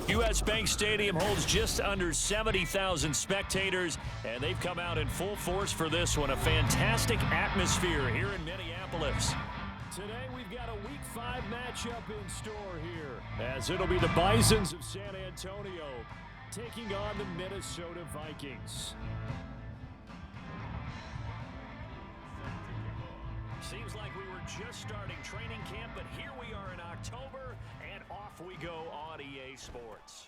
U.S. Bank Stadium holds just under 70,000 spectators, and they've come out in full force for this one. A fantastic atmosphere here in Minneapolis. Today we've got a Week 5 matchup in store here, as it'll be the Bisons of San Antonio taking on the Minnesota Vikings. Seems like we were just starting training camp, but here we are in October, and off we go on EA Sports.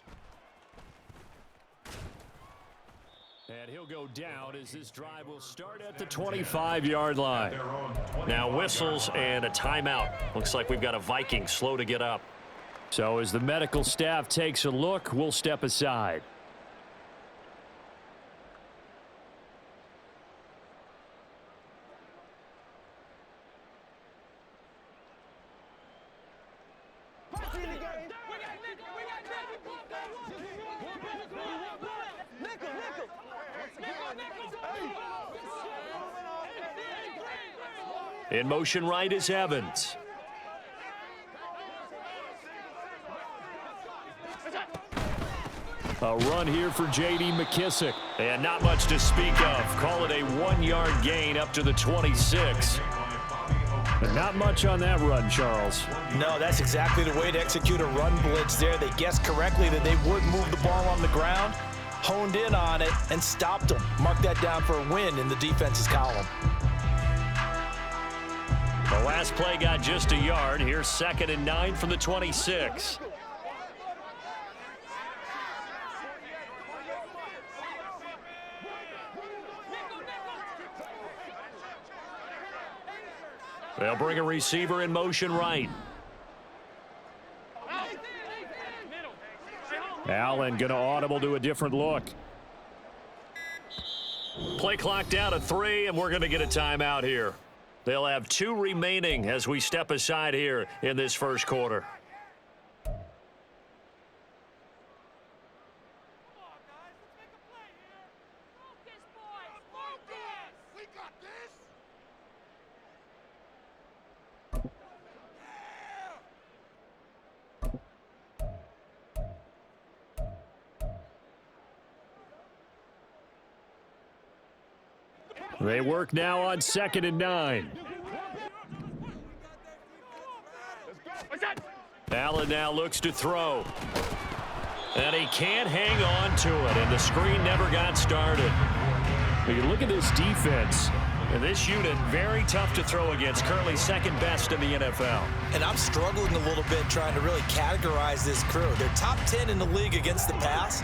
And he'll go down as this drive will start at the 25-yard line. Now whistles and a timeout. Looks like we've got a Viking slow to get up. So as the medical staff takes a look, we'll step aside. In motion right is Evans. A run here for J.D. McKissick. And not much to speak of. Call it a 1-yard gain up to the 26. But not much on that run, Charles. No, that's exactly the way to execute a run blitz there. They guessed correctly that they would move the ball on the ground, honed in on it, and stopped them. Mark that down for a win in the defense's column. The last play got just a yard. Here's 2nd and 9 from the 26. They'll bring a receiver in motion right. Allen going to audible to a different look. Play clock down to 3, and we're going to get a timeout here. They'll have 2 remaining as we step aside here in this first quarter. They work now on 2nd and 9. Allen now looks to throw. And he can't hang on to it, and the screen never got started. You look at this defense, and this unit very tough to throw against, currently 2nd best in the NFL. And I'm struggling a little bit trying to really categorize this crew. They're top 10 in the league against the pass,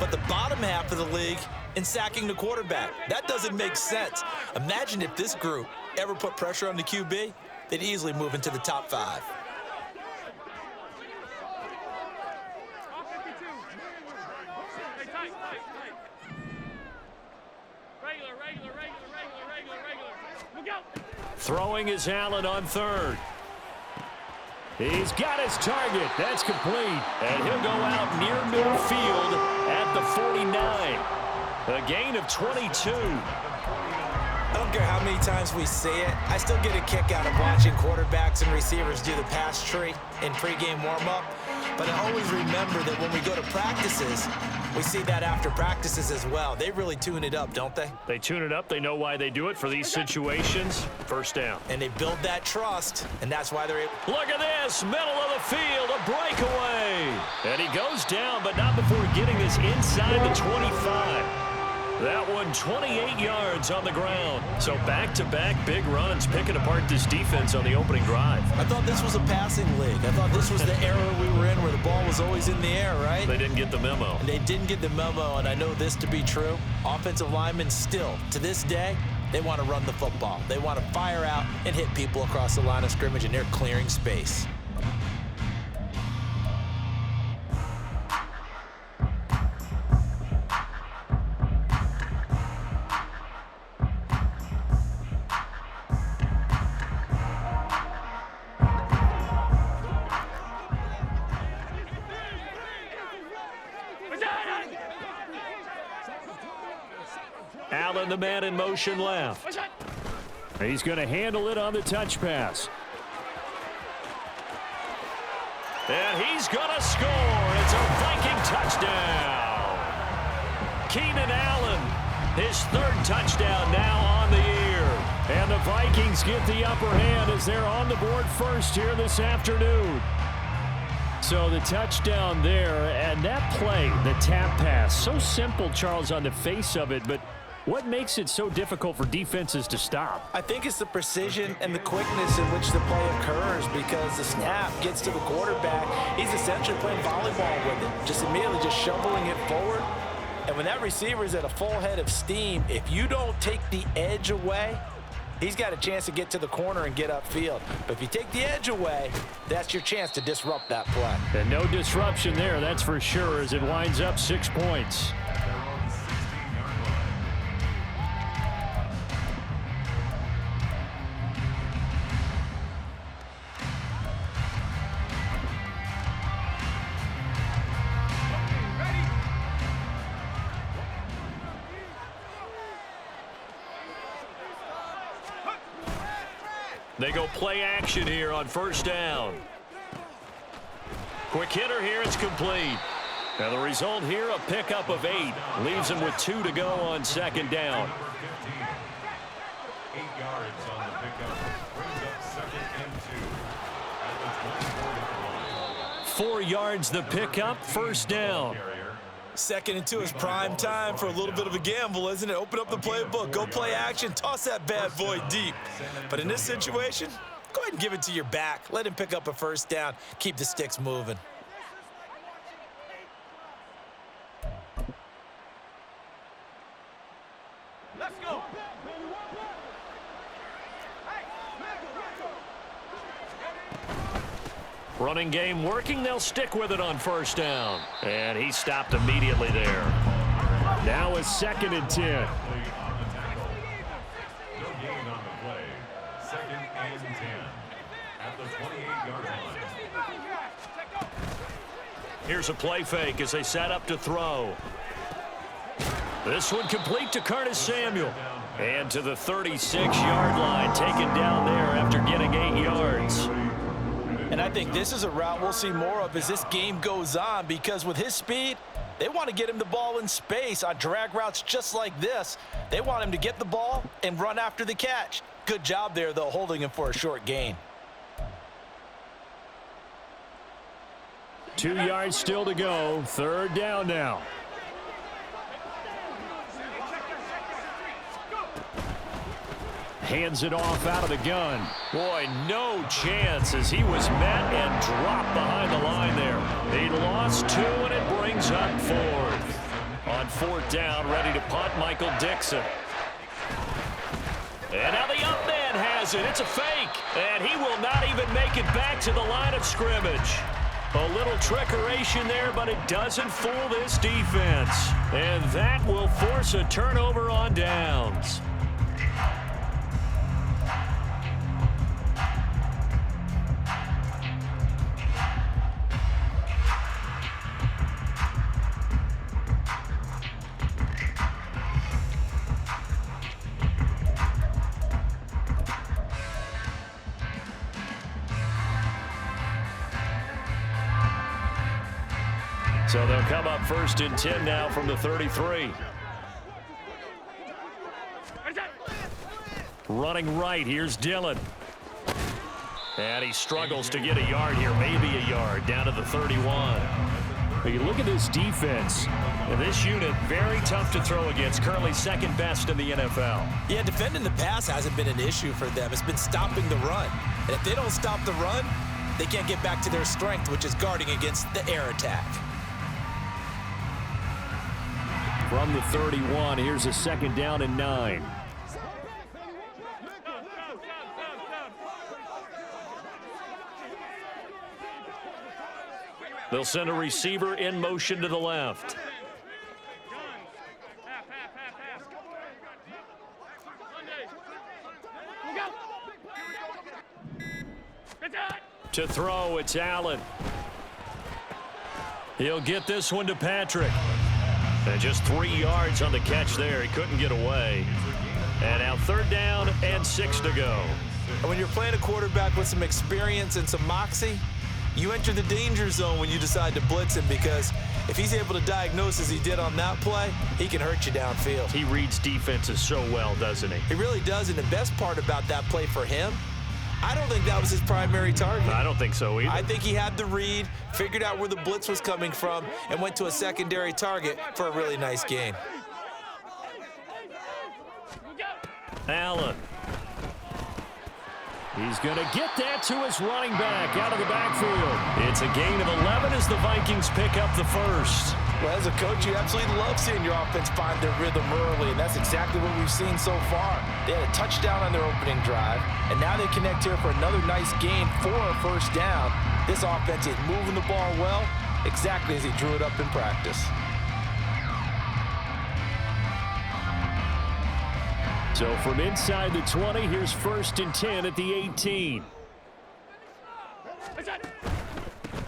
but the bottom half of the league in sacking the quarterback. That doesn't make sense. Imagine if this group ever put pressure on the QB, they'd easily move into the top 5. Throwing is Allen on 3rd. He's got his target. That's complete. And he'll go out near midfield at the 49. A gain of 22. I don't care how many times we see it. I still get a kick out of watching quarterbacks and receivers do the pass tree in pregame warm-up. But I always remember that when we go to practices, we see that after practices as well. They really tune it up, don't they? They tune it up. They know why they do it for these situations. First down. And they build that trust, and that's why they're able. Look at this. Middle of the field. A breakaway. And he goes down, but not before getting this inside the 25. That one 28 yards on the ground. So back-to-back big runs picking apart this defense on the opening drive. I thought this was a passing league. I thought this was the era we were in where the ball was always in the air, right? They didn't get the memo. And they didn't get the memo, and I know this to be true. Offensive linemen still, to this day, they want to run the football. They want to fire out and hit people across the line of scrimmage, and they're clearing space. Allen, the man in motion left. He's going to handle it on the touch pass. And he's going to score. It's a Viking touchdown. Keenan Allen, his third touchdown now on the year. And the Vikings get the upper hand as they're on the board first here this afternoon. So the touchdown there, and that play, the tap pass, so simple, Charles, on the face of it, but what makes it so difficult for defenses to stop? I think it's the precision and the quickness in which the play occurs, because the snap gets to the quarterback. He's essentially playing volleyball with it, just immediately just shoveling it forward. And when that receiver is at a full head of steam, if you don't take the edge away, he's got a chance to get to the corner and get upfield. But if you take the edge away, that's your chance to disrupt that play. And no disruption there, that's for sure, as it winds up 6 points. They go play action here on first down. Quick hitter here, it's complete. Now the result here, a pickup of 8. Leaves them with 2 to go on second down. 8 yards on the pickup. Brings up second and 2. 4 yards the pickup, first down. Second and 2 is prime time for a little bit of a gamble, isn't it? Open up the playbook, go play action, toss that bad boy deep. But in this situation, go ahead and give it to your back. Let him pick up a first down. Keep the sticks moving. Let's go. Running game working, they'll stick with it on first down. And he stopped immediately there. Now it's second and 10. No gain on the play. Second and 10. At the 28-yard line. Here's a play fake as they set up to throw. This one complete to Curtis Samuel. And to the 36-yard line, taken down there after getting 8 yards. And I think this is a route we'll see more of as this game goes on, because with his speed, they want to get him the ball in space on drag routes just like this. They want him to get the ball and run after the catch. Good job there, though, holding him for a short gain. 2 yards still to go. Third down now. Hands it off out of the gun. Boy, no chance as he was met and dropped behind the line there. He lost 2 and it brings up 4th. On 4th down, ready to punt, Michael Dixon. And now the up man has it. It's a fake. And he will not even make it back to the line of scrimmage. A little trickeration there, but it doesn't fool this defense. And that will force a turnover on downs. So they'll come up first and 10 now from the 33. Running right, here's Dillon. And he struggles to get a yard here, maybe a yard, down to the 31. But you look at this defense, and this unit, very tough to throw against, currently second best in the NFL. Yeah, defending the pass hasn't been an issue for them. It's been stopping the run. And if they don't stop the run, they can't get back to their strength, which is guarding against the air attack. From the 31, here's a second down and 9. They'll send a receiver in motion to the left. To throw, it's Allen. He'll get this one to Patrick. And just 3 yards on the catch there. He couldn't get away. And now third down and 6 to go. And when you're playing a quarterback with some experience and some moxie, you enter the danger zone when you decide to blitz him, because if he's able to diagnose as he did on that play, he can hurt you downfield. He reads defenses so well, doesn't he? He really does, and the best part about that play for him, I don't think that was his primary target. I don't think so either. I think he had the read, figured out where the blitz was coming from, and went to a secondary target for a really nice gain. Allen. He's going to get that to his running back out of the backfield. It's a gain of 11 as the Vikings pick up the first. Well, as a coach, you absolutely love seeing your offense find their rhythm early, and that's exactly what we've seen so far. They had a touchdown on their opening drive, and now they connect here for another nice gain for a first down. This offense is moving the ball well, exactly as he drew it up in practice. So from inside the 20, here's 1st and 10 at the 18.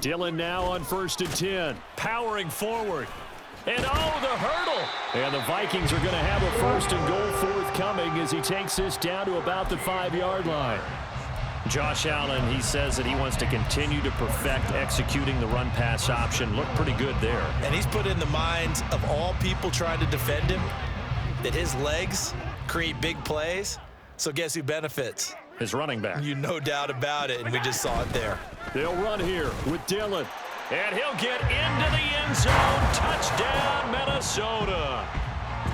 Dillon now on 1st and 10, powering forward. And oh, the hurdle. And the Vikings are going to have a 1st and goal forthcoming as he takes this down to about the 5-yard line. Josh Allen, he says that he wants to continue to perfect executing the run-pass option. Looked pretty good there. And he's put in the minds of all people trying to defend him that his legs create big plays. So guess who benefits? His running back. You no doubt about it, and we just saw it there. They'll run here with Dillon. And he'll get into the end zone. Touchdown, Minnesota.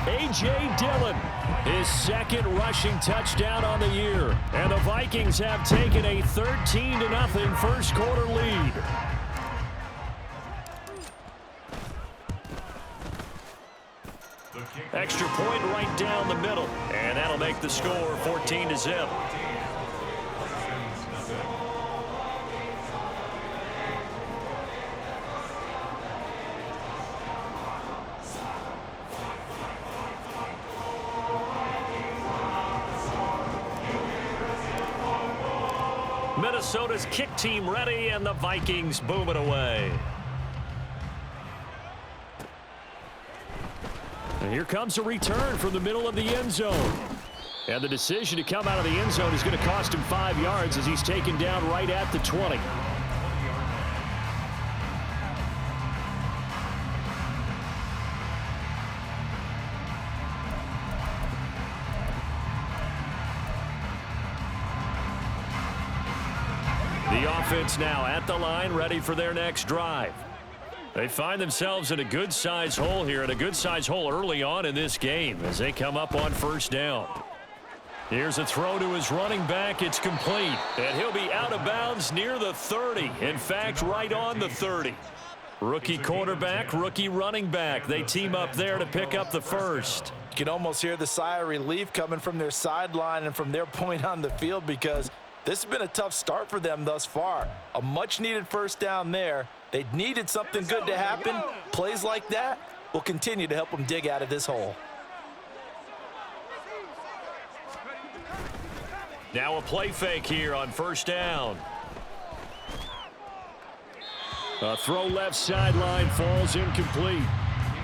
A.J. Dillon, his 2nd rushing touchdown on the year. And the Vikings have taken a 13-0 first quarter lead. Extra point right down the middle. And that'll make the score 14-0. Minnesota's kick team ready, and the Vikings boom it away. And here comes a return from the middle of the end zone. And the decision to come out of the end zone is going to cost him 5 yards as he's taken down right at the 20. The offense now at the line, ready for their next drive. They find themselves in a good-sized hole here, and a good-sized hole early on in this game as they come up on 1st down. Here's a throw to his running back. It's complete, and he'll be out of bounds near the 30. In fact, right on the 30. Rookie quarterback, rookie running back. They team up there to pick up the first. You can almost hear the sigh of relief coming from their sideline and from their point on the field, because this has been a tough start for them thus far. A much-needed first down there. They needed something good to happen. Plays like that will continue to help them dig out of this hole. Now a play fake here on 1st down. A throw left sideline falls incomplete.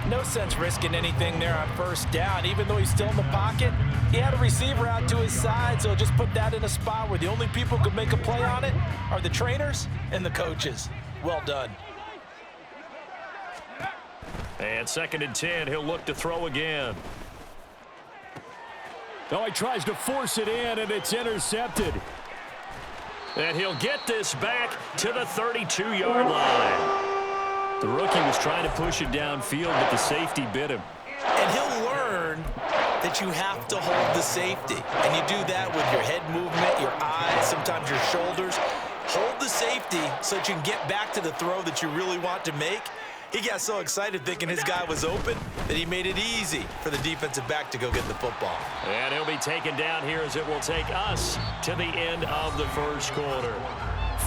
No sense risking anything there on 1st down. Even though he's still in the pocket, he had a receiver out to his side, so just put that in a spot where the only people who could make a play on it are the trainers and the coaches. Well done. And 2nd and 10, he'll look to throw again. Oh, he tries to force it in, and it's intercepted. And he'll get this back to the 32-yard line. The rookie was trying to push it downfield, but the safety bit him. And he'll learn that you have to hold the safety. And you do that with your head movement, your eyes, sometimes your shoulders. Hold the safety so that you can get back to the throw that you really want to make. He got so excited thinking his guy was open that he made it easy for the defensive back to go get the football. And he'll be taken down here as it will take us to the end of the first quarter.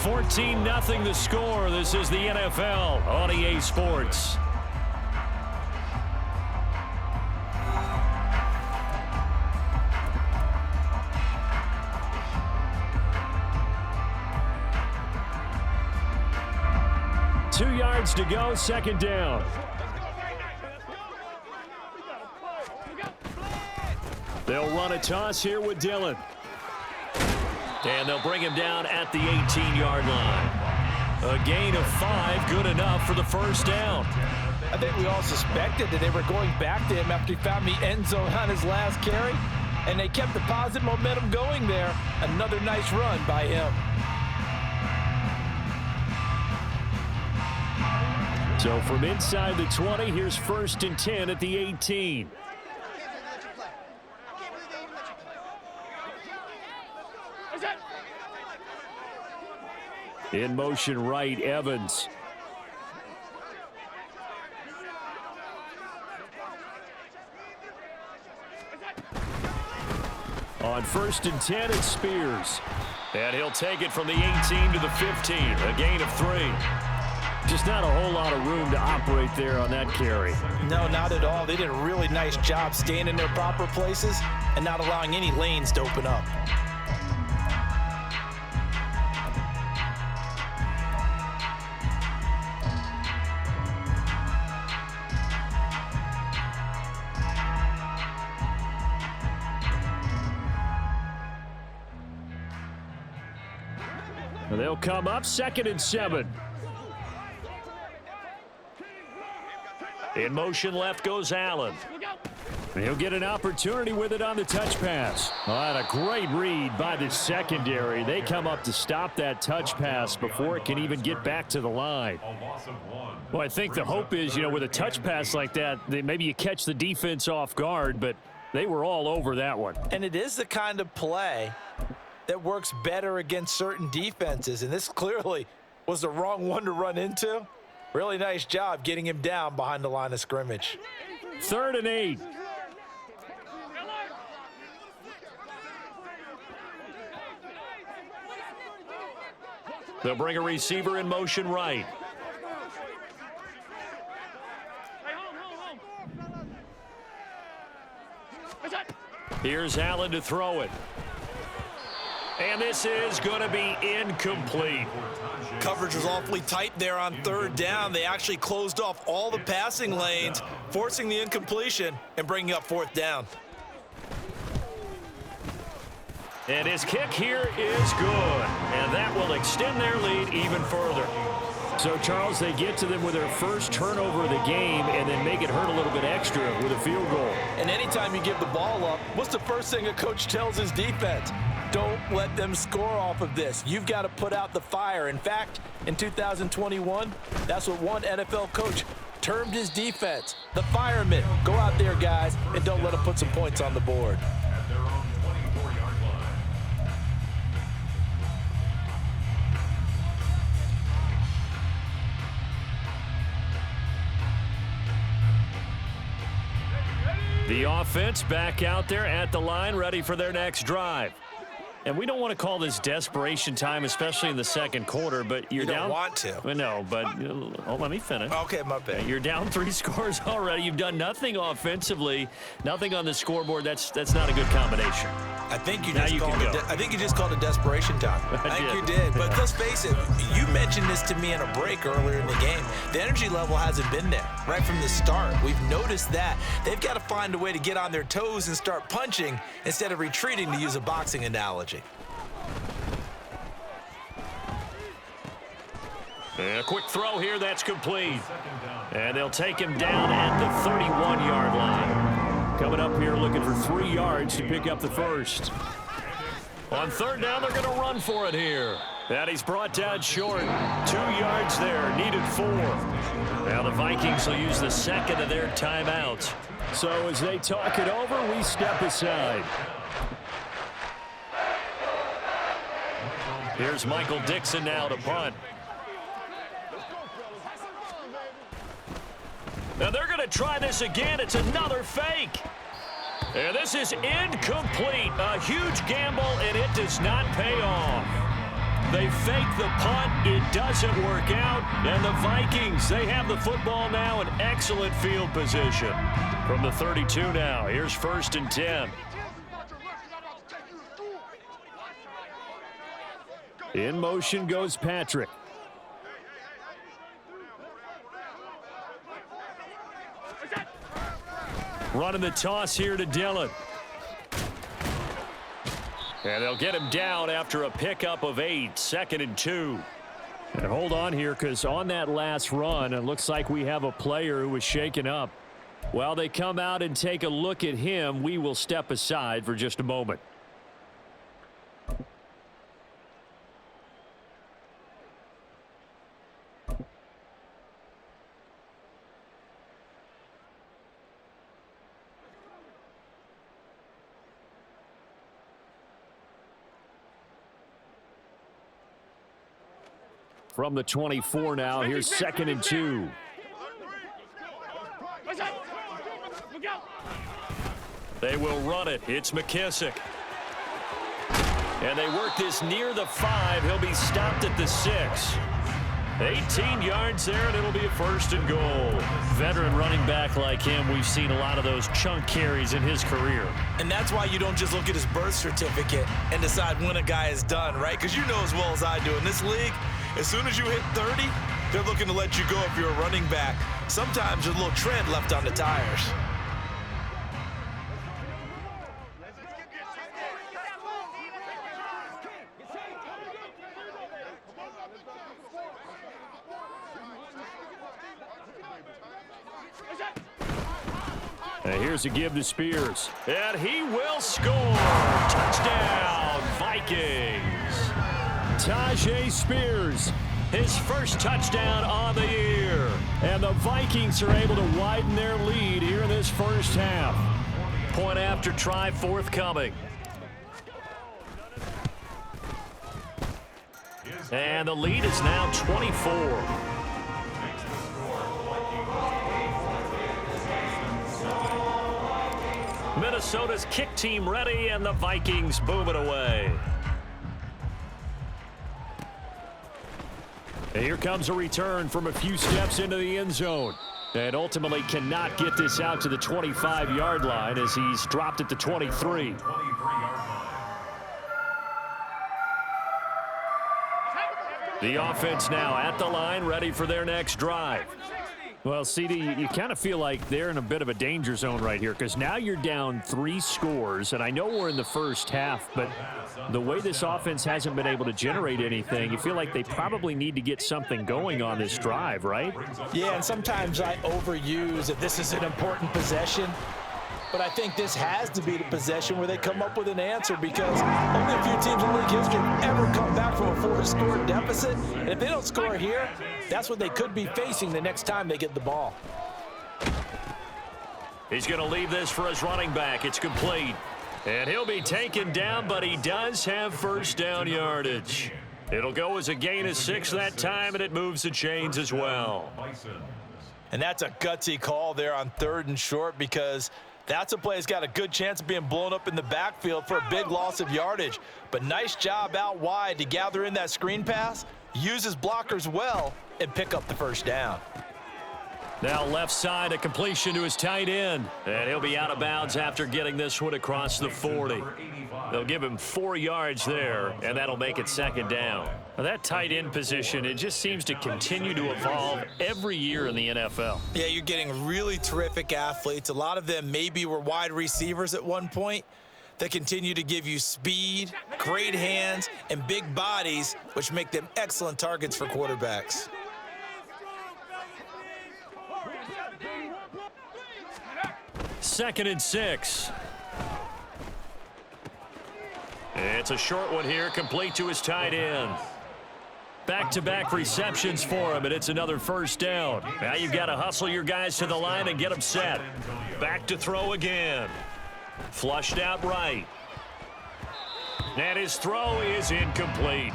14-0 the score. This is the NFL on EA Sports. Two yards to go, 2nd down. They'll run a toss here with Dillon. And they'll bring him down at the 18-yard line. A gain of 5, good enough for the first down. I think we all suspected that they were going back to him after he found the end zone on his last carry, and they kept the positive momentum going there. Another nice run by him. So from inside the 20, here's 1st and 10 at the 18. In motion right, Evans. On 1st and 10, it's Spears. And he'll take it from the 18 to the 15, a gain of 3. Just not a whole lot of room to operate there on that carry. No, not at all. They did a really nice job staying in their proper places and not allowing any lanes to open up. They'll come up 2nd and 7. In motion left goes Allen. And he'll get an opportunity with it on the touch pass. Oh, and a great read by the secondary. They come up to stop that touch pass before it can even get back to the line. Well, I think the hope is, with a touch pass like that, maybe you catch the defense off guard, but they were all over that one. And it is the kind of play that works better against certain defenses, and this clearly was the wrong one to run into. Really nice job getting him down behind the line of scrimmage. 3rd and 8. They'll bring a receiver in motion right. Here's Allen to throw it. And this is going to be incomplete. Coverage was awfully tight there on 3rd down. They actually closed off all the passing lanes, forcing the incompletion and bringing up 4th down. And his kick here is good. And that will extend their lead even further. So, Charles, they get to them with their first turnover of the game and then make it hurt a little bit extra with a field goal. And anytime you give the ball up, what's the first thing a coach tells his defense? Don't let them score off of this. You've got to put out the fire. In fact, in 2021, that's what one NFL coach termed his defense, the firemen. Go out there, guys, and don't let them put some points on the board. At their own 24-yard line. The offense back out there at the line, ready for their next drive. And we don't want to call this desperation time, especially in the 2nd quarter, but you're down. You don't want to. No, but let me finish. Okay, my bad. You're down 3 scores already. You've done nothing offensively, nothing on the scoreboard. That's not a good combination. I think you just called it desperation time. I think you did. But let's face it, you mentioned this to me in a break earlier in the game. The energy level hasn't been there right from the start. We've noticed that. They've got to find a way to get on their toes and start punching instead of retreating, to use a boxing analogy. And a quick throw here, that's complete. And they'll take him down at the 31-yard line. Coming up here looking for 3 yards to pick up the first. On 3rd down, they're going to run for it here. And he's brought down short. 2 yards there, needed 4. Now the Vikings will use the 2nd of their timeouts. So as they talk it over, we step aside. Here's Michael Dixon now to punt. Now they're going to try this again. It's another fake. And this is incomplete. A huge gamble, and it does not pay off. They fake the punt. It doesn't work out. And the Vikings, they have the football now in excellent field position. From the 32 now, here's 1st and 10. In motion goes Patrick. Running the toss here to Dillon. And they'll get him down after a pickup of 8. 2nd and 2. And hold on here, because on that last run, it looks like we have a player who was shaken up. While they come out and take a look at him, we will step aside for just a moment. From the 24 now, here's 2nd and 2. They will run it. It's McKissick. And they work this near the 5. He'll be stopped at the 6. 18 yards there, and it'll be a 1st and goal. Veteran running back like him, we've seen a lot of those chunk carries in his career. And that's why you don't just look at his birth certificate and decide when a guy is done, right? Because you know as well as I do, in this league, as soon as you hit 30, they're looking to let you go if you're a running back. Sometimes there's a little tread left on the tires. And here's a give to Spears. And he will score. Touchdown, Vikings. Tajay Spears, his first touchdown on the year. And the Vikings are able to widen their lead here in this first half. Point after try forthcoming. And the lead is now 24. Minnesota's kick team ready, and the Vikings boom it away. And here comes a return from a few steps into the end zone. And ultimately cannot get this out to the 25-yard line as he's dropped at the 23. The offense now at the line, ready for their next drive. Well, CD, you kind of feel like they're in a bit of a danger zone right here because now you're down 3 scores, and I know we're in the first half, but the way this offense hasn't been able to generate anything, you feel like they probably need to get something going on this drive, right? Yeah, and sometimes I overuse that this is an important possession, but I think this has to be the possession where they come up with an answer because only a few teams in league history have ever come back from a 4-score deficit, and if they don't score here, that's what they could be facing the next time they get the ball. He's going to leave this for his running back. It's complete. And he'll be taken down, but he does have first down yardage. It'll go as a gain of 6 that time, and it moves the chains as well. And that's a gutsy call there on 3rd and short because that's a play that's got a good chance of being blown up in the backfield for a big loss of yardage. But nice job out wide to gather in that screen pass, use his blockers well, and pick up the first down. Now left side, a completion to his tight end. And he'll be out of bounds after getting this one across the 40. They'll give him 4 yards there, and that'll make it 2nd down. Now that tight end position, it just seems to continue to evolve every year in the NFL. Yeah, you're getting really terrific athletes. A lot of them maybe were wide receivers at one point. They continue to give you speed, great hands, and big bodies, which make them excellent targets for quarterbacks. Second and 6. It's a short one here, complete to his tight end. Back-to-back receptions for him, and it's another first down. Now you've got to hustle your guys to the line and get them set. Back to throw again. Flushed out right. And his throw is incomplete.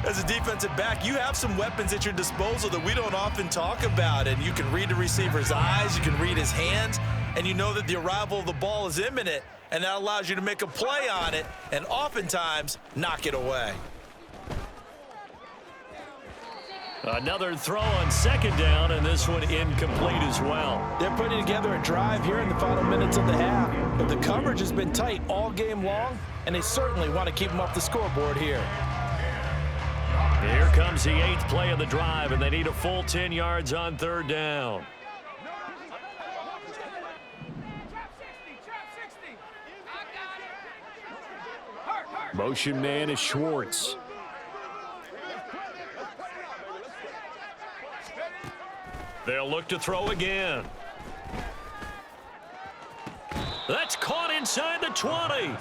As a defensive back, you have some weapons at your disposal that we don't often talk about, and you can read the receiver's eyes, you can read his hands, and you know that the arrival of the ball is imminent, and that allows you to make a play on it and oftentimes knock it away. Another throw on 2nd down, and this one incomplete as well. They're putting together a drive here in the final minutes of the half, but the coverage has been tight all game long, and they certainly want to keep them off the scoreboard here. Here comes the 8th play of the drive, and they need a full 10 yards on 3rd down. Motion man is Schwartz. They'll look to throw again. That's caught inside the 20.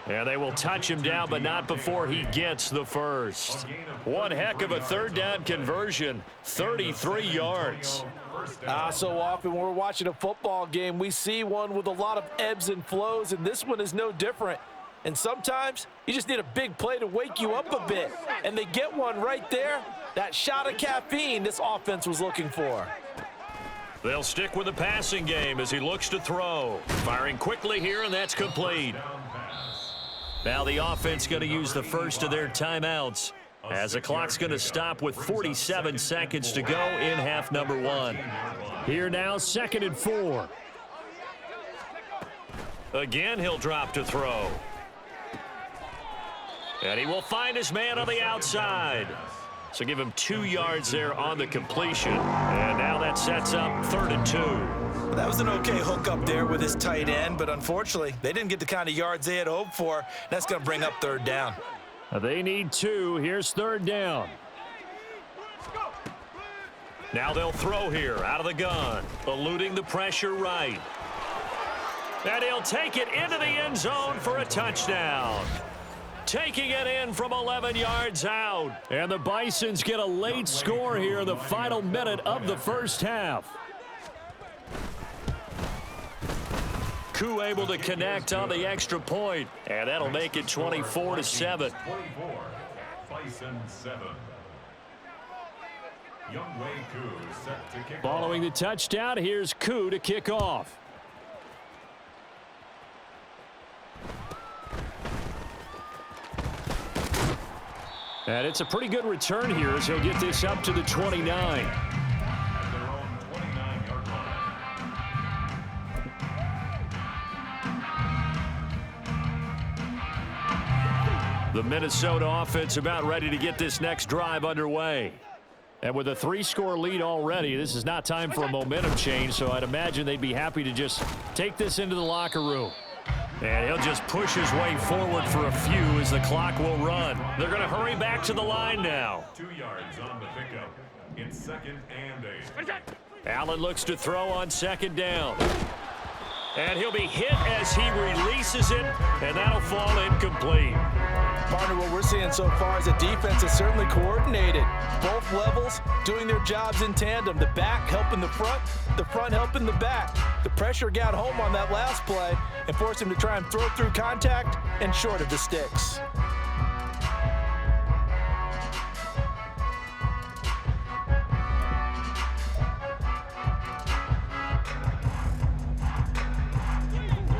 And they will touch him down, but not before he gets the first. One heck of a third down conversion, 33 yards. So often when we're watching a football game, we see one with a lot of ebbs and flows, and this one is no different. And sometimes you just need a big play to wake you up a bit. And they get one right there. That shot of caffeine this offense was looking for. They'll stick with the passing game as he looks to throw. Firing quickly here, and that's complete. Now the offense going to use the first of their timeouts as the clock's going to stop with 47 seconds to go in half number 1. Here now, 2nd and 4. Again, he'll drop to throw. And he will find his man on the outside. So give him 2 yards there on the completion. And now that sets up 3rd and 2. That was an okay hook up there with his tight end, but unfortunately, they didn't get the kind of yards they had hoped for. That's going to bring up 3rd down. They need 2. Here's 3rd down. Now they'll throw here out of the gun, eluding the pressure right. And he'll take it into the end zone for a touchdown. Taking it in from 11 yards out. And the Bisons get a late score here in the final minute of the first half. Koo able to connect on the extra point, and that'll make it 24-7. Bison 7. Youngway Koo set to kick Following the touchdown, here's Koo to kick off. And it's a pretty good return here as he'll get this up to the 29. The Minnesota offense about ready to get this next drive underway. And with a 3-score lead already, this is not time for a momentum change, so I'd imagine they'd be happy to just take this into the locker room. And he'll just push his way forward for a few as the clock will run. They're going to hurry back to the line now. 2 yards on the pickup. It's 2nd and 8. Allen looks to throw on 2nd down. And he'll be hit as he releases it, and that'll fall incomplete. Partner, what we're seeing so far is the defense is certainly coordinated. Both levels doing their jobs in tandem. The back helping the front helping the back. The pressure got home on that last play and forced him to try and throw through contact and short of the sticks.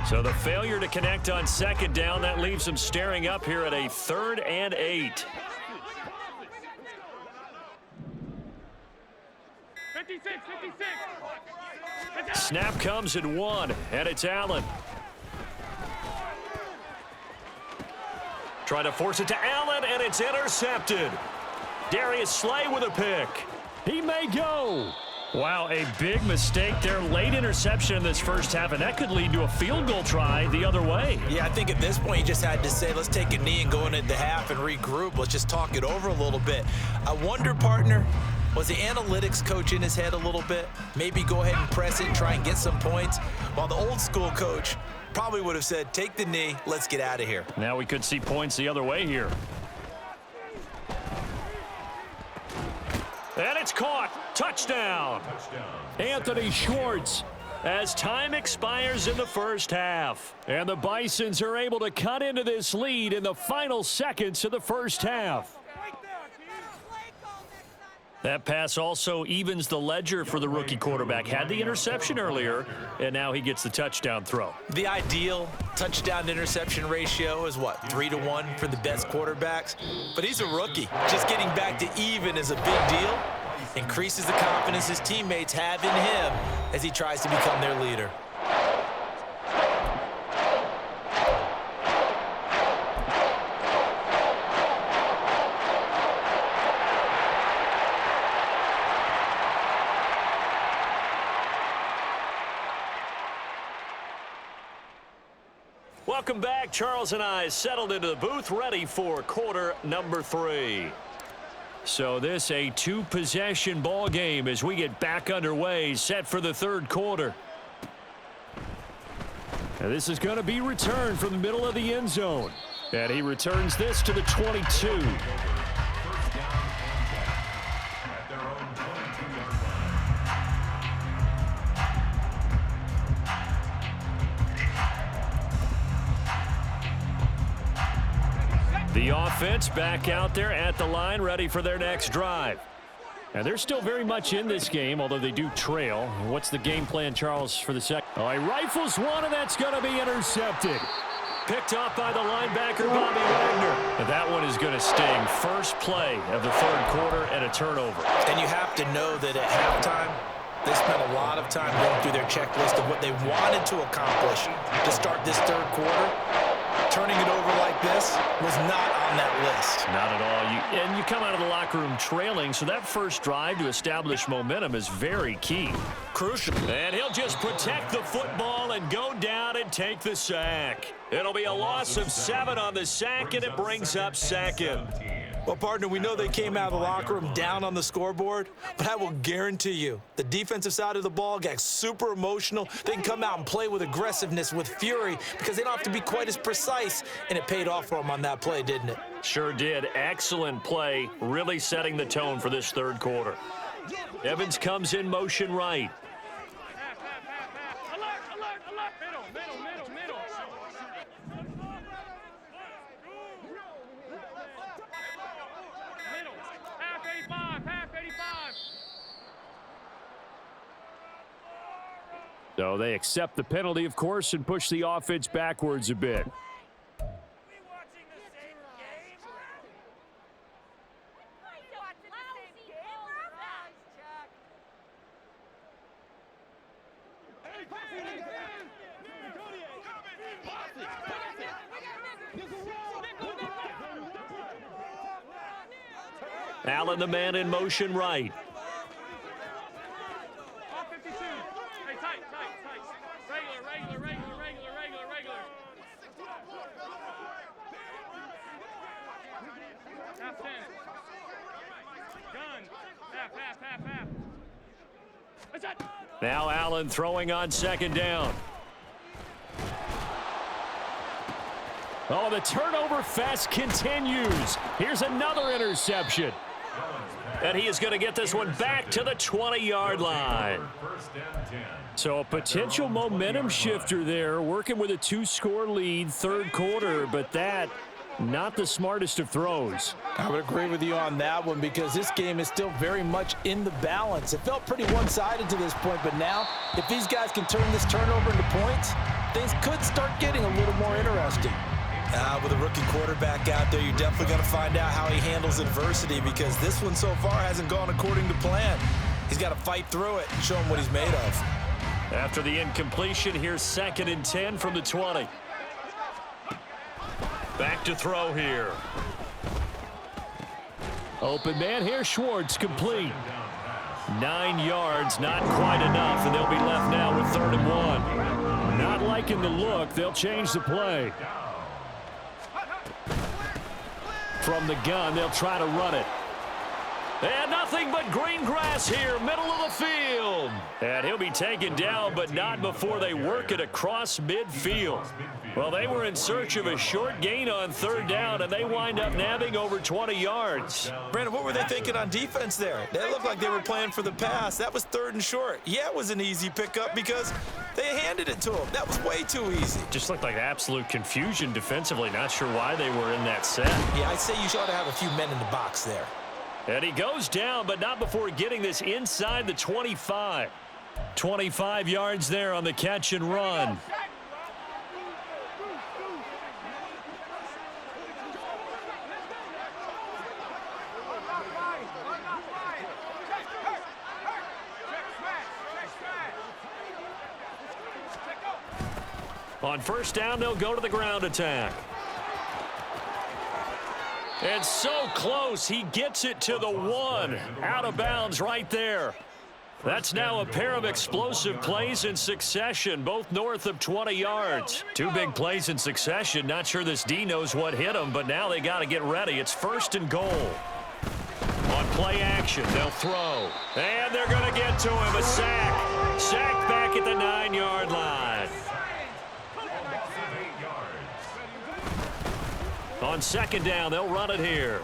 So the failure to connect on 2nd down, that leaves him staring up here at a 3rd and 8. 56. Snap comes in 1, and it's Allen. Try to force it to Allen, and it's intercepted. Darius Slay with a pick. He may go. Wow, a big mistake there. Late interception in this first half, and that could lead to a field goal try the other way. Yeah, I think at this point you just had to say, let's take a knee and go into the half and regroup. Let's just talk it over a little bit. I wonder, partner, was the analytics coach in his head a little bit? Maybe go ahead and press it and try and get some points, while the old school coach probably would have said, take the knee, let's get out of here. Now we could see points the other way here. And it's caught. Touchdown. Anthony Schwartz as time expires in the first half. And the Bisons are able to cut into this lead in the final seconds of the first half. That pass also evens the ledger for the rookie quarterback. Had the interception earlier, and now he gets the touchdown throw. The ideal touchdown-to-interception ratio is, what, 3-to-1 for the best quarterbacks? But he's a rookie. Just getting back to even is a big deal. Increases the confidence his teammates have in him as he tries to become their leader. Welcome back. Charles and I settled into the booth, ready for quarter number 3. So this a two-possession ball game as we get back underway, set for the third quarter. And this is going to be returned from the middle of the end zone. And he returns this to the 22. First down and 10 at their own 22-yard line. The offense back out there at the line, ready for their next drive. And they're still very much in this game, although they do trail. What's the game plan, Charles, for the second? Oh, he rifles one, and that's going to be intercepted. Picked off by the linebacker, Bobby Wagner. And that one is going to sting. First play of the third quarter and a turnover. And you have to know that at halftime, they spent a lot of time going through their checklist of what they wanted to accomplish to start this third quarter. Turning it over like this was not on that list. Not at all. And you come out of the locker room trailing, so that first drive to establish momentum is very key. Crucial. And he'll just protect the football and go down and take the sack. It'll be a loss of 7 on the sack, and it brings up second. Well, partner, we know they came out of the locker room down on the scoreboard, but I will guarantee you the defensive side of the ball got super emotional. They can come out and play with aggressiveness, with fury, because they don't have to be quite as precise, and it paid off for them on that play, didn't it? Sure did. Excellent play, really setting the tone for this third quarter. Evans comes in motion right. So they accept the penalty, of course, and push the offense backwards a bit. Allen, the man in motion right. Now Allen throwing on second down. Oh, the turnover fest continues. Here's another interception. And he is going to get this one back to the 20-yard line. So a potential momentum shifter there, working with a 2-score lead, third quarter, but that not the smartest of throws. I would agree with you on that one because this game is still very much in the balance. It felt pretty one-sided to this point, but now if these guys can turn this turnover into points, things could start getting a little more interesting. With a rookie quarterback out there, you're definitely going to find out how he handles adversity because this one so far hasn't gone according to plan. He's got to fight through it and show him what he's made of. After the incompletion, here's 2nd and 10 from the 20. Back to throw here. Open man here, Schwartz, complete. 9 yards, not quite enough, and they'll be left now with 3rd and 1. Not liking the look, they'll change the play. From the gun, they'll try to run it. And nothing but green grass here, middle of the field. And he'll be taken down, but not before they work it across midfield. Well, they were in search of a short gain on 3rd down, and they wind up nabbing over 20 yards. Brandon, what were they thinking on defense there? They looked like they were playing for the pass. That was 3rd and short. Yeah, it was an easy pickup because they handed it to him. That was way too easy. Just looked like absolute confusion defensively. Not sure why they were in that set. Yeah, I'd say you ought to have a few men in the box there. And he goes down, but not before getting this inside the 25. 25 yards there on the catch and run. On 1st down, they'll go to the ground attack. And so close, he gets it to the 1. Out of bounds right there. That's now a pair of explosive plays in succession, both north of 20 yards. 2 big plays in succession. Not sure this D knows what hit him, but now they got to get ready. It's 1st and goal. On play action, they'll throw. And they're going to get to him. A sack. Sacked back at the 9-yard line. On second down, they'll run it here.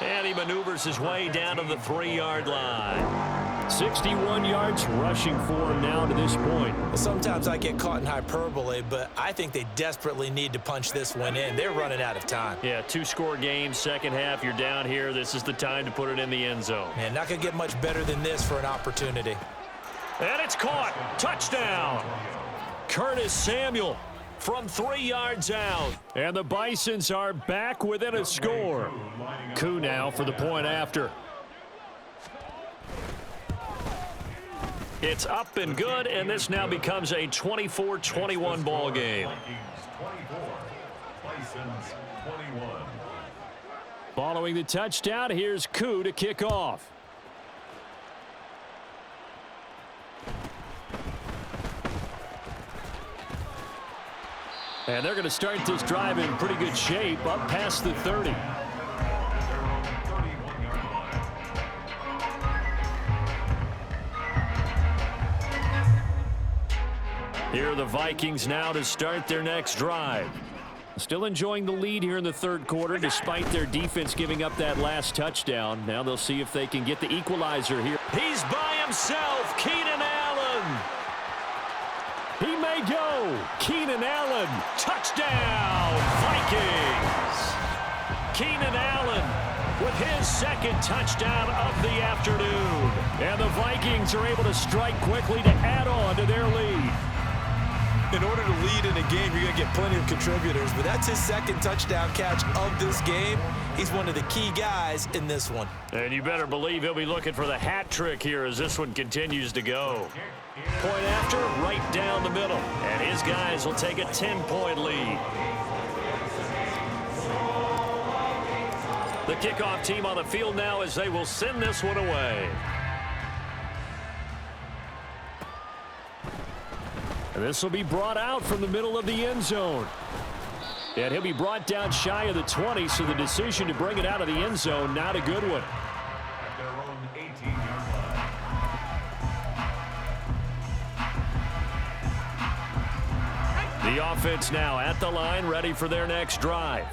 And he maneuvers his way down to the 3-yard line. 61 yards rushing for him now to this point. Sometimes I get caught in hyperbole, but I think they desperately need to punch this one in. They're running out of time. Yeah, 2-score game, second half, you're down here. This is the time to put it in the end zone. Man, not going to get much better than this for an opportunity. And it's caught. Touchdown. Curtis Samuel from 3 yards out. And the Bisons are back within a score. Koo now for the point after. It's up and good, and this now becomes a 24-21 ball game. Following the touchdown, here's Koo to kick off. And they're going to start this drive in pretty good shape, up past the 30. Here are the Vikings now to start their next drive. Still enjoying the lead here in the third quarter despite their defense giving up that last touchdown. Now they'll see if they can get the equalizer here. He's by himself, Keenan Allen. He may go. Keenan Allen, touchdown, Vikings. Keenan Allen with his second touchdown of the afternoon. And the Vikings are able to strike quickly to add on to their lead. In order to lead in a game, you're going to get plenty of contributors, but that's his second touchdown catch of this game. He's one of the key guys in this one. And you better believe he'll be looking for the hat trick here as this one continues to go. Point after, right down the middle. And his guys will take a 10-point lead. The kickoff team on the field now as they will send this one away. And this will be brought out from the middle of the end zone. And he'll be brought down shy of the 20, so the decision to bring it out of the end zone, not a good one. At their own 18-yard line. The offense now at the line, ready for their next drive.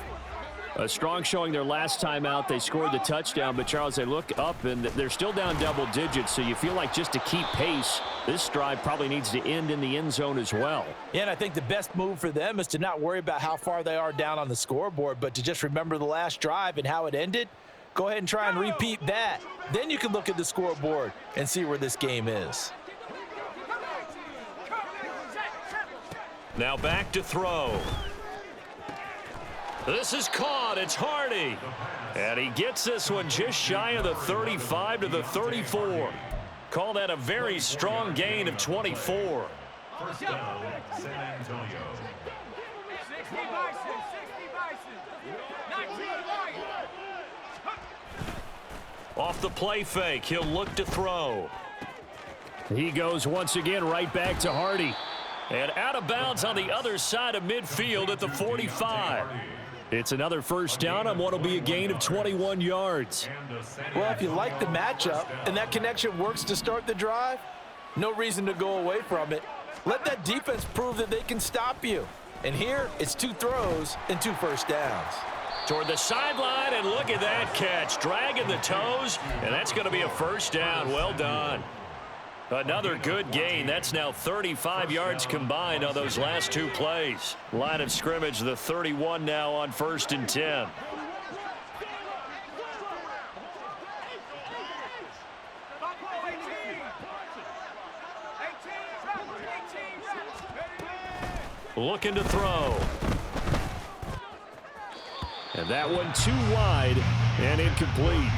A strong showing their last time out. They scored the touchdown, but Charles, they look up and they're still down double digits, so you feel like just to keep pace, this drive probably needs to end in the end zone as well. Yeah, and I think the best move for them is to not worry about how far they are down on the scoreboard, but to just remember the last drive and how it ended. Go ahead and try and repeat that. Then you can look at the scoreboard and see where this game is. Now back to throw. This is caught. It's Hardy. And he gets this one just shy of the 35 to the 34. Call that a very strong gain of 24. First down, San Antonio. 60 Bison, 19 Off the play fake, he'll look to throw. He goes once again right back to Hardy. And out of bounds on the other side of midfield at the 45. It's another first down on what will be a gain of 21 yards. Well, if you like the matchup and that connection works to start the drive, no reason to go away from it. Let that defense prove that they can stop you. And here, it's 2 throws and 2 first downs. Toward the sideline, and look at that catch. Dragging the toes, and that's going to be a first down. Well done. Another good gain. That's now 35 yards combined on those last 2 plays. Line of scrimmage, the 31 now on 1st and 10. Looking to throw. And that one too wide and incomplete.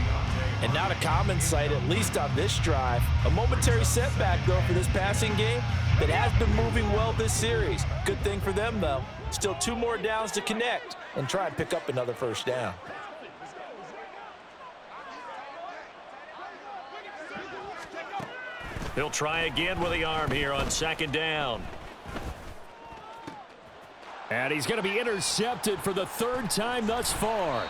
And not a common sight, at least on this drive. A momentary setback, though, for this passing game that has been moving well this series. Good thing for them, though. Still 2 more downs to connect and try and pick up another first down. He'll try again with the arm here on 2nd down. And he's going to be intercepted for the 3rd time thus far.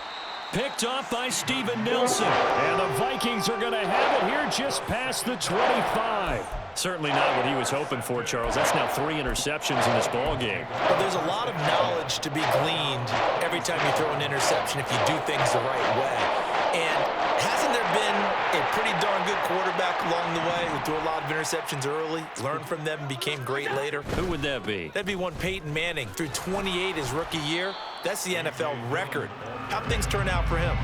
Picked off by Steven Nelson. And the Vikings are going to have it here just past the 25. Certainly not what he was hoping for, Charles. That's now 3 interceptions in this ball game. But there's a lot of knowledge to be gleaned every time you throw an interception if you do things the right way. And hasn't there been a pretty darn good quarterback along the way who threw a lot of interceptions early, learned from them, and became great later? Who would that be? That'd be one Peyton Manning. Threw 28 his rookie year. That's the NFL record. How'd things turn out for him?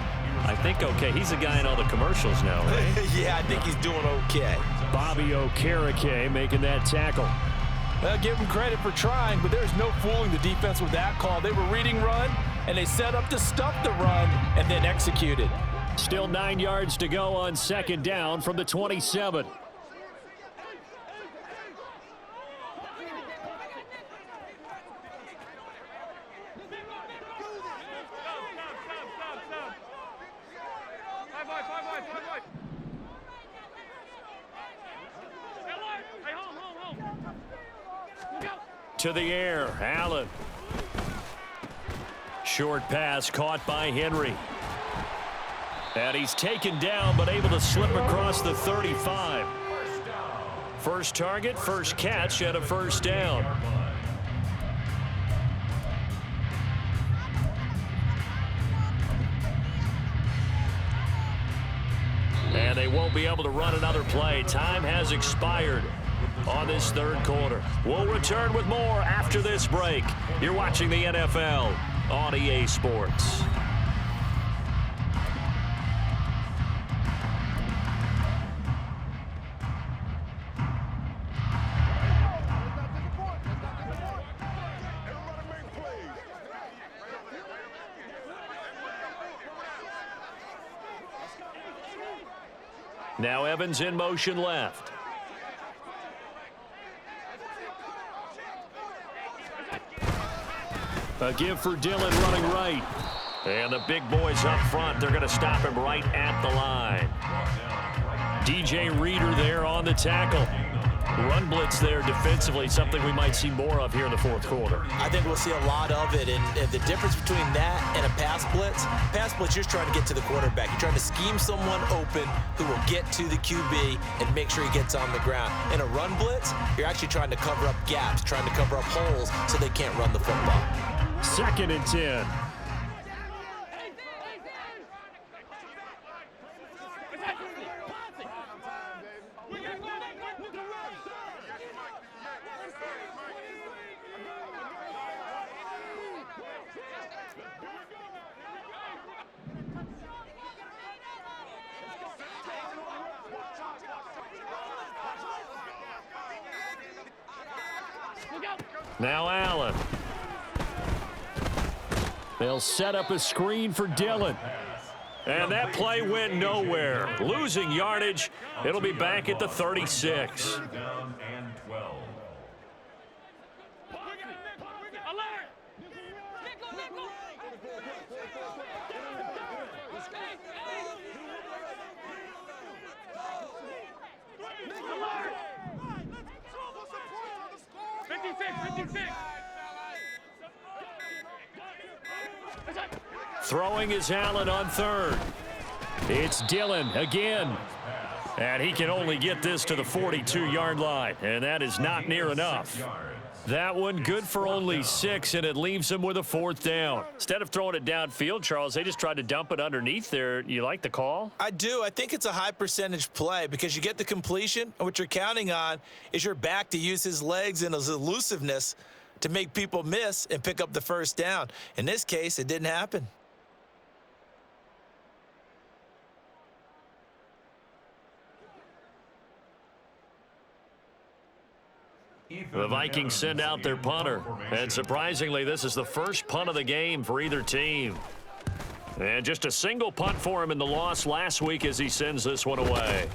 I think okay. He's a guy in all the commercials now, right? Yeah, I think he's doing okay. Bobby Okereke making that tackle. Well, give him credit for trying, but there's no fooling the defense with that call. They were reading run, and they set up to stuff the run and then executed. Still 9 yards to go on second down from the 27. To the air, Allen. Short pass caught by Henry. And he's taken down, but able to slip across the 35. First target, first catch, and a first down. And they won't be able to run another play. Time has expired on this third quarter. We'll return with more after this break. You're watching the NFL on EA Sports. Now Evans in motion left. A give for Dillon running right. And the big boys up front, they're going to stop him right at the line. DJ Reader there on the tackle. Run blitz there defensively, something we might see more of here in the fourth quarter. I think we'll see a lot of it, and the difference between that and a pass blitz, you're just trying to get to the quarterback. You're trying to scheme someone open who will get to the QB and make sure he gets on the ground. In a run blitz, you're actually trying to cover up gaps, trying to cover up holes so they can't run the football. 2nd and 10. Now Allen. They'll set up a screen for Dillon. And that play went nowhere. Losing yardage. It'll be back at the 36. Down and 12. Throwing is Allen on third. It's Dillon again. And he can only get this to the 42-yard line. And that is not near enough. That one good for only 6, and it leaves him with a 4th down. Instead of throwing it downfield, Charles, they just tried to dump it underneath there. You like the call? I do. I think it's a high percentage play because you get the completion, and what you're counting on is your back to use his legs and his elusiveness to make people miss and pick up the first down. In this case, it didn't happen. The Vikings send out their punter. And surprisingly, this is the first punt of the game for either team. And just a single punt for him in the loss last week as he sends this one away.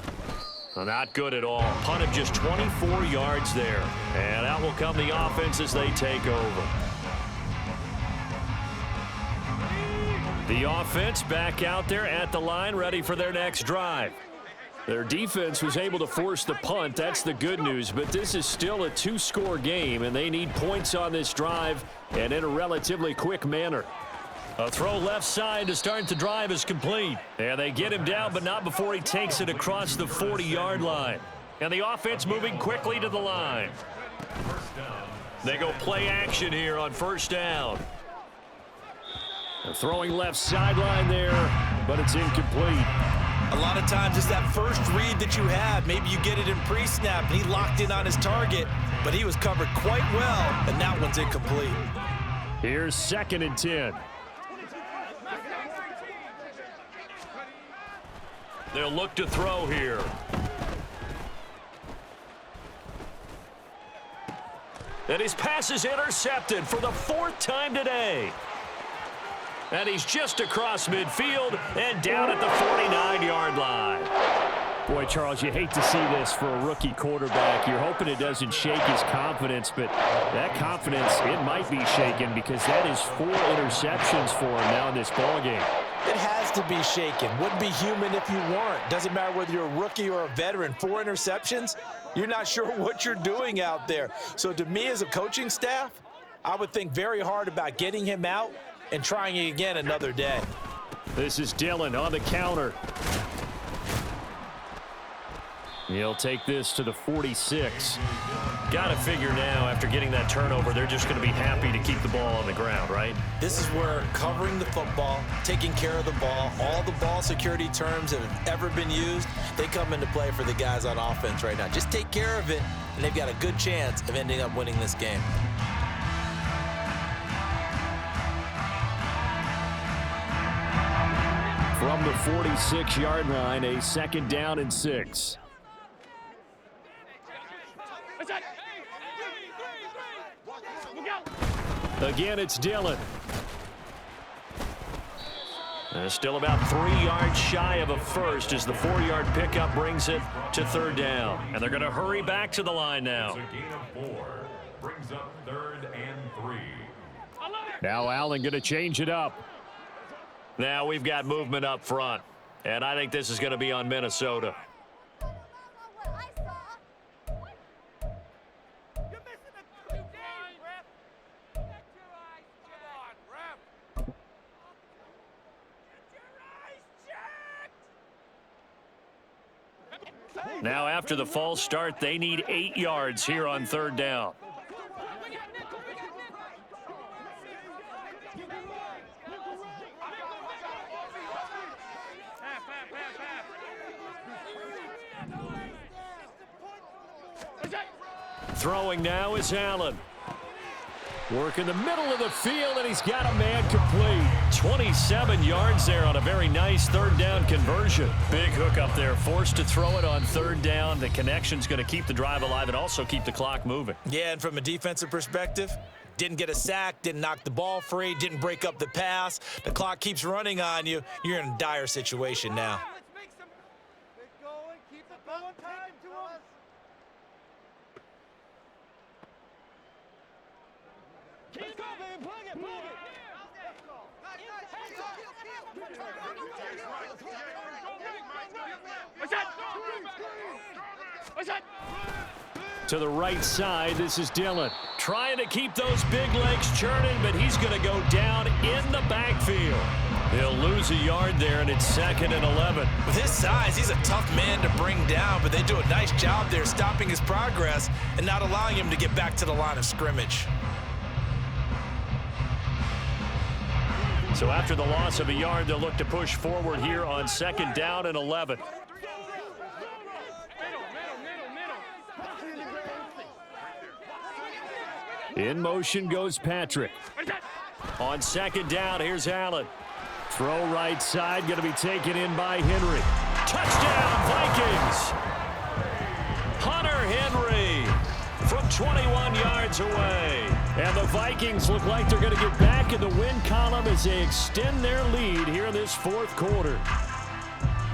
Not good at all. Punt of just 24 yards there. And out will come the offense as they take over. The offense back out there at the line, ready for their next drive. Their defense was able to force the punt. That's the good news. But this is still a 2-score game, and they need points on this drive and in a relatively quick manner. A throw left side to start the drive is complete. And they get him down, but not before he takes it across the 40-yard line. And the offense moving quickly to the line. They go play action here on first down. They're throwing left sideline there, but it's incomplete. A lot of times it's that first read that you have. Maybe you get it in pre-snap, and he locked in on his target, but he was covered quite well, and that one's incomplete. Here's 2nd and 10. They'll look to throw here. And his pass is intercepted for the 4th time today. And he's just across midfield and down at the 49-yard line. Boy, Charles, you hate to see this for a rookie quarterback. You're hoping it doesn't shake his confidence, but that confidence, it might be shaken because that is 4 interceptions for him now in this ballgame. It has to be shaken. Wouldn't be human if you weren't. Doesn't matter whether you're a rookie or a veteran. 4 interceptions, you're not sure what you're doing out there. So to me as a coaching staff, I would think very hard about getting him out and trying it again another day. This is Dillon on the counter. He'll take this to the 46. Got to figure now, after getting that turnover, they're just going to be happy to keep the ball on the ground, right? This is where covering the football, taking care of the ball, all the ball security terms that have ever been used, they come into play for the guys on offense right now. Just take care of it, and they've got a good chance of ending up winning this game. From the 46-yard line, a 2nd down and 6. Again, it's Dillon. Still about 3 yards shy of a first as the 4-yard pickup brings it to 3rd down. And they're going to hurry back to the line now. It's a gain of 4. Brings up 3rd and 3. Now Allen going to change it up. Now we've got movement up front. And I think this is going to be on Minnesota. Now after the false start, they need 8 yards here on 3rd down. Throwing now is Allen. Work in the middle of the field, and he's got a man complete. 27 yards there on a very nice 3rd down conversion. Big hook up there, forced to throw it on 3rd down. The connection's going to keep the drive alive and also keep the clock moving. Yeah, and from a defensive perspective, didn't get a sack, didn't knock the ball free, didn't break up the pass. The clock keeps running on you. You're in a dire situation now. To the right side, this is Dillon. Trying to keep those big legs churning, but he's going to go down in the backfield. He'll lose a yard there, and it's 2nd and 11. With his size, he's a tough man to bring down, but they do a nice job there stopping his progress and not allowing him to get back to the line of scrimmage. So after the loss of a yard, they'll look to push forward here on 2nd down and 11. In motion goes Patrick. On 2nd down, here's Allen. Throw right side, going to be taken in by Henry. Touchdown, Vikings! Hunter Henry from 21 yards away. And the Vikings look like they're going to get back in the win column as they extend their lead here in this 4th quarter.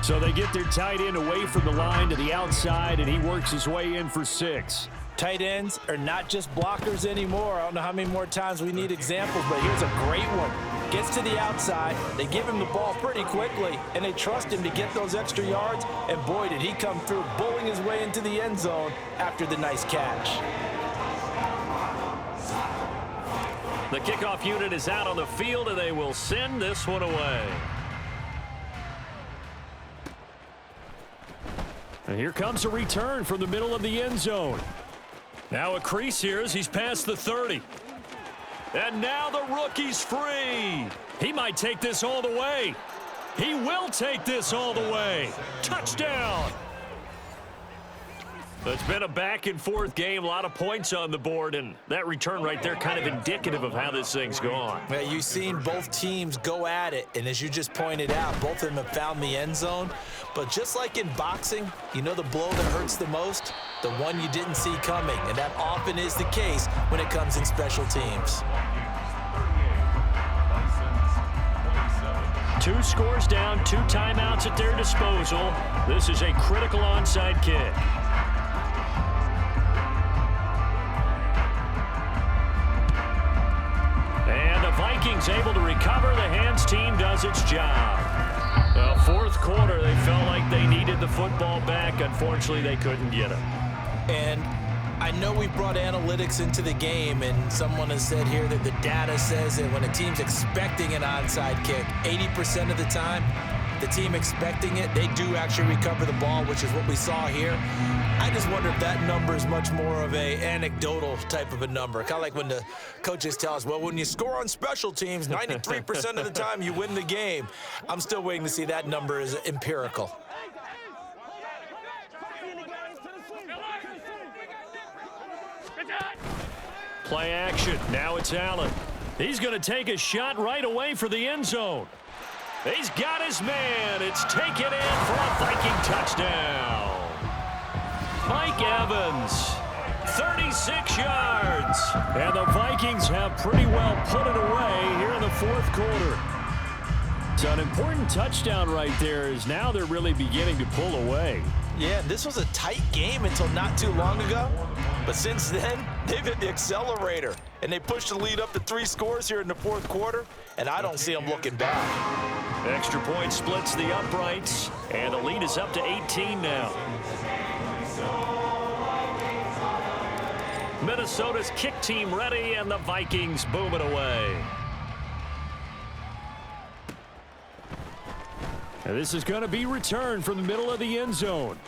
So they get their tight end away from the line to the outside, and he works his way in for 6. Tight ends are not just blockers anymore. I don't know how many more times we need examples, but here's a great one. Gets to the outside, they give him the ball pretty quickly, and they trust him to get those extra yards, and boy, did he come through, bullying his way into the end zone after the nice catch. The kickoff unit is out on the field, and they will send this one away. And here comes a return from the middle of the end zone. Now a crease here as he's past the 30. And now the rookie's free. He might take this all the way. He will take this all the way. Touchdown. It's been a back-and-forth game, a lot of points on the board, and that return right there kind of indicative of how this thing's gone. Well, you've seen both teams go at it, and as you just pointed out, both of them have found the end zone. But just like in boxing, you know the blow that hurts the most? The one you didn't see coming, and that often is the case when it comes in special teams. 2 scores down, 2 timeouts at their disposal. This is a critical onside kick. And the Vikings able to recover. The hands team does its job. The fourth quarter, they felt like they needed the football back. Unfortunately, they couldn't get it. And I know we brought analytics into the game, and someone has said here that the data says that when a team's expecting an onside kick, 80% of the time, the team expecting it, they do actually recover the ball, which is what we saw here. I just wonder if that number is much more of a anecdotal type of a number. Kind of like when the coaches tell us, well, when you score on special teams, 93% of the time you win the game. I'm still waiting to see that number is empirical. Play action. Now it's Allen. He's going to take a shot right away for the end zone. He's got his man. It's taken in for a Viking touchdown. Mike Evans, 36 yards. And the Vikings have pretty well put it away here in the fourth quarter. So an important touchdown right there is now they're really beginning to pull away. Yeah, this was a tight game until not too long ago. But since then, they've hit the accelerator. And they pushed the lead up to 3 scores here in the fourth quarter. And I don't see them looking back. Extra point splits the uprights. And the lead is up to 18 now. Minnesota's kick team ready, and the Vikings boom it away. And this is going to be returned from the middle of the end zone.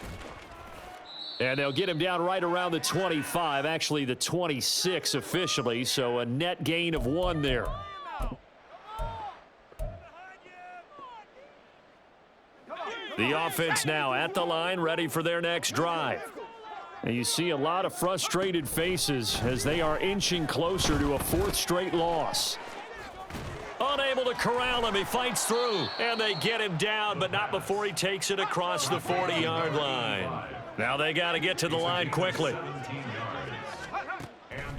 And they'll get him down right around the 25, actually the 26 officially, so a net gain of 1 there. The offense now at the line, ready for their next drive. And you see a lot of frustrated faces as they are inching closer to a 4th straight loss. Unable to corral him, he fights through, and they get him down, but not before he takes it across the 40-yard line. Now they got to get to the line quickly.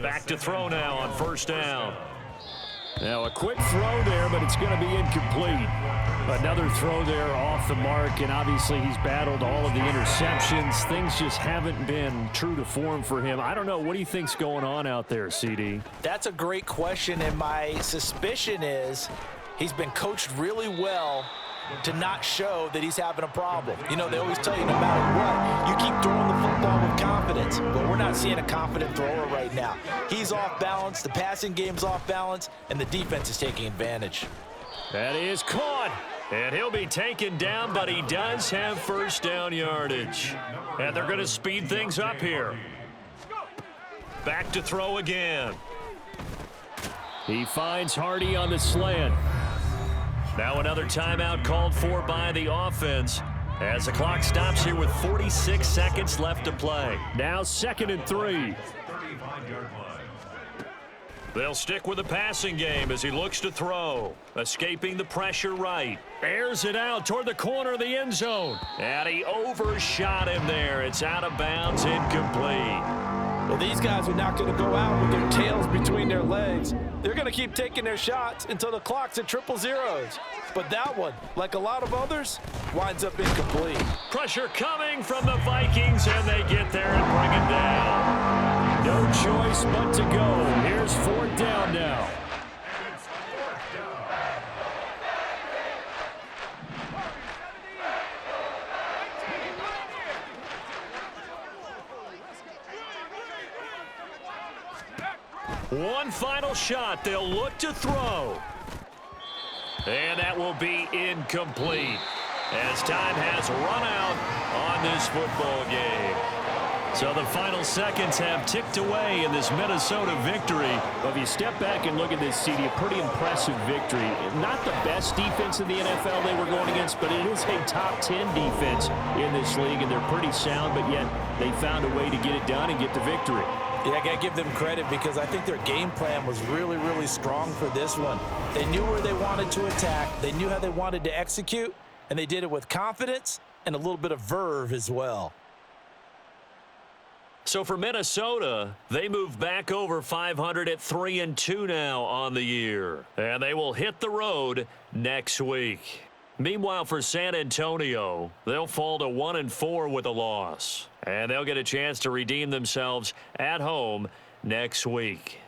Back to throw now on 1st down. Now a quick throw there, but it's going to be incomplete. Another throw there off the mark, and obviously he's battled all of the interceptions. Things just haven't been true to form for him. I don't know. What do you think's going on out there, CD? That's a great question, and my suspicion is he's been coached really well to not show that he's having a problem. You know, they always tell you no matter what, you keep throwing the football with confidence, but we're not seeing a confident thrower right now. He's off balance, the passing game's off balance, and the defense is taking advantage. That is caught, and he'll be taken down, but he does have 1st down yardage. And they're going to speed things up here. Back to throw again. He finds Hardy on the slant. Now another timeout called for by the offense as the clock stops here with 46 seconds left to play. Now 2nd and 3. They'll stick with the passing game as he looks to throw. Escaping the pressure right. Airs it out toward the corner of the end zone. And he overshot him there. It's out of bounds, incomplete. Well, these guys are not going to go out with their tails between their legs. They're going to keep taking their shots until the clock's at 000. But that one, like a lot of others, winds up incomplete. Pressure coming from the Vikings, and they get there and bring it down. No choice but to go. Here's 4th down now. One final shot. They'll look to throw. And that will be incomplete as time has run out on this football game. So the final seconds have ticked away in this Minnesota victory. Well, if you step back and look at this, CD, a pretty impressive victory. Not the best defense in the NFL they were going against, but it is a top 10 defense in this league, and they're pretty sound, but yet they found a way to get it done and get the victory. Yeah, I got to give them credit because I think their game plan was really, really strong for this one. They knew where they wanted to attack. They knew how they wanted to execute, and they did it with confidence and a little bit of verve as well. So for Minnesota, they move back over 500 at 3-2 now on the year. And they will hit the road next week. Meanwhile, for San Antonio, they'll fall to 1-4 with a loss. And they'll get a chance to redeem themselves at home next week.